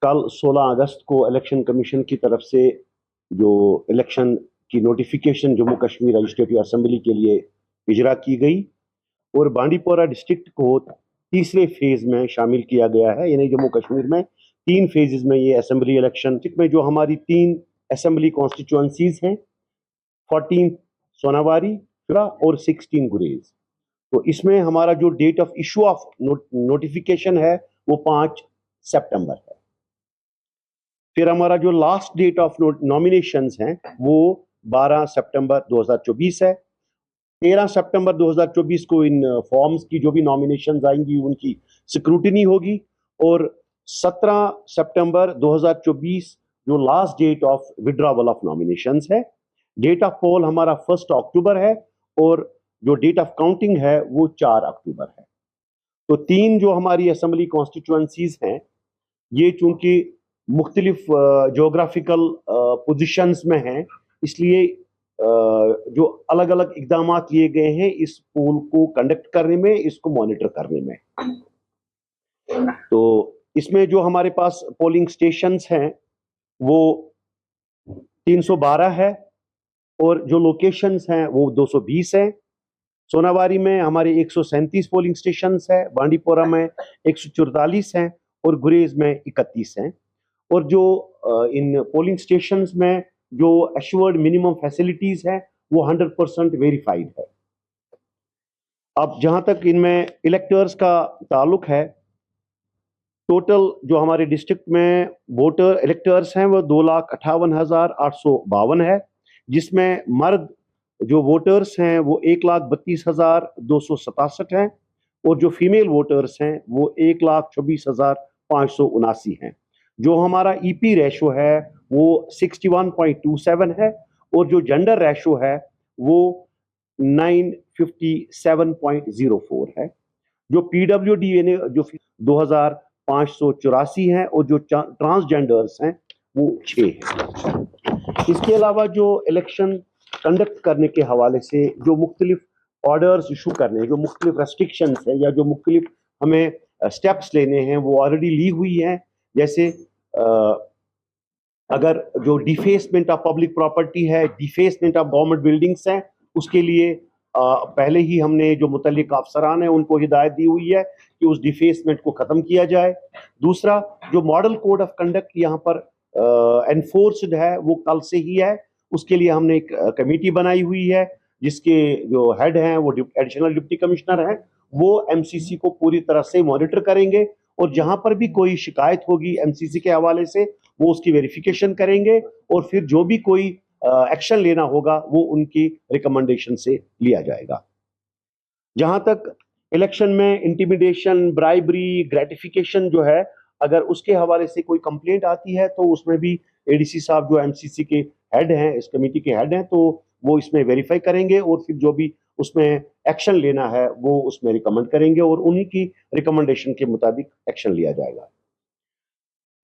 कल 16 अगस्त को election commission की तरफ से जो इलेक्शन की notification Jammu Kashmir legislative assembly के लिए इजरा की गई और बांडीपोरा डिस्ट्रिक्ट को तीसरे फेज में शामिल किया गया है। यानी जम्मू कश्मीर में 3 फेजेस में ये असेंबली इलेक्शन में जो हमारी 3 असेंबली कॉन्स्टिट्यूएंसीज हैं, 14 सोनावारी और 16 गुरेज। तो इसमें हमारा जो date of issue of notification है वो 5 सितंबर है। फिर हमारा जो लास्ट डेट ऑफ नॉमिनेशंस हैं वो 12 सितंबर 2024 है। 13 सितंबर 2024 को इन फॉर्म्स की जो भी नॉमिनेशंस आएंगी उनकी स्क्रूटिनी होगी और 17 सितंबर 2024 जो last date of withdrawal of nominations है। डेट ऑफ पोल हमारा 1 अक्टूबर है और जो डेट ऑफ काउंटिंग है वो 4 अक्टूबर है। तो 3 जो हमारी असेंबली कॉन्स्टिट्यूएंसीज हैं ये चूंकि मुख्तलिफ जोग्राफिकल पोजिशंस में हैं, इसलिए जो अलग अलग इकदाम लिए गए हैं इस पोल को कंडक्ट करने में, इसको मॉनिटर करने में। तो इसमें जो हमारे पास पोलिंग स्टेशंस हैं वो 312 है और जो लोकेशंस हैं वो 220 है। सोनावारी में हमारे 137 पोलिंग स्टेशंस है, बांडीपोरा में 144 हैं और गुरेज में 31 हैं। और जो इन पोलिंग स्टेशंस में जो एश्योर्ड मिनिमम फैसिलिटीज है वो 100% वेरीफाइड है। अब जहां तक इनमें इलेक्टर्स का ताल्लुक है, टोटल जो हमारे डिस्ट्रिक्ट में वोटर इलेक्टर्स हैं वो 2,58,852 है, जिसमें मर्द जो वोटर्स हैं वो 1,32,267 हैं और जो फीमेल वोटर्स हैं वो 1,26,579 हैं। जो हमारा ईपी रेशो है वो 61.27 है और जो जेंडर रेशो है वो 957.04 है। जो पीडब्ल्यूडी यानी जो 2,584 हैं और जो ट्रांसजेंडर्स हैं वो 6 हैं। इसके अलावा जो इलेक्शन कंडक्ट करने के हवाले से जो मुख्तलिफ ऑर्डर्स इशू करने, जो मुख्तलिफ रेस्ट्रिक्शंस हैं या जो मुख्तलिफ हमें स्टेप्स लेने हैं वो ऑलरेडी ली हुई हैं। जैसे अगर जो डिफेसमेंट ऑफ पब्लिक प्रॉपर्टी है, डिफेसमेंट ऑफ गवर्नमेंट बिल्डिंग्स हैं, उसके लिए पहले ही हमने जो मुतल्लिक अफसरान हैं उनको हिदायत दी हुई है कि उस डिफेसमेंट को ख़त्म किया जाए। दूसरा, जो मॉडल कोड ऑफ कंडक्ट यहाँ पर एनफोर्स्ड है वो कल से ही है। उसके लिए हमने एक कमेटी बनाई हुई है जिसके जो हेड हैं वो एडिशनल डिप्टी कमिश्नर हैं। वो एमसीसी को पूरी तरह से मॉनिटर करेंगे और जहां पर भी कोई शिकायत होगी एमसीसी के हवाले से वो उसकी वेरिफिकेशन करेंगे और फिर जो भी कोई एक्शन लेना होगा वो उनकी रिकमेंडेशन से लिया जाएगा। जहां तक इलेक्शन में इंटिमिडेशन, ब्राइबरी, ग्रेटिफिकेशन जो है, अगर उसके हवाले से कोई कंप्लेंट आती है तो उसमें भी एडीसी साहब जो एमसीसी के हेड हैं, इस कमेटी के हेड हैं, तो वो इसमें वेरीफाई करेंगे और फिर जो भी उसमें एक्शन लेना है वो उसमें रिकमेंड करेंगे और उन्हीं की रिकमेंडेशन के मुताबिक एक्शन लिया जाएगा।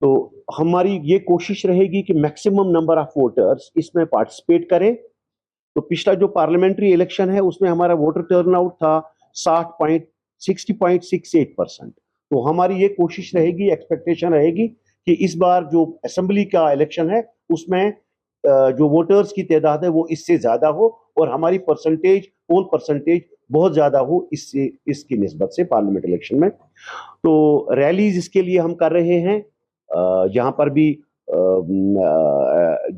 तो हमारी ये कोशिश रहेगी कि मैक्सिमम नंबर ऑफ वोटर्स इसमें पार्टिसिपेट करें। तो पिछला जो पार्लियामेंट्री इलेक्शन है उसमें हमारा वोटर टर्नआउट था 60.68%। तो हमारी ये कोशिश रहेगी, एक्सपेक्टेशन रहेगी कि इस बार जो असेंबली का इलेक्शन है उसमें जो वोटर्स की तादाद है वो इससे ज्यादा हो और हमारी परसेंटेज, पोल परसेंटेज बहुत ज्यादा हो इससे, इसकी निस्बत से पार्लियामेंट इलेक्शन में। तो रैलीज इसके लिए हम कर रहे हैं, जहां पर भी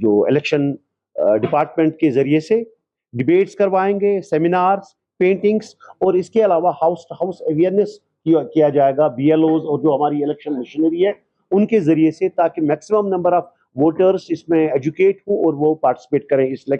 जो इलेक्शन डिपार्टमेंट के जरिए से डिबेट्स करवाएंगे, सेमिनार्स, पेंटिंग्स और इसके अलावा हाउस टू हाउस अवेयरनेस किया जाएगा बीएलओज और जो हमारी इलेक्शन मशीनरी है उनके जरिए से, ताकि मैक्सिमम नंबर ऑफ वोटर्स इसमें एजुकेट हो और वो पार्टिसिपेट करें इस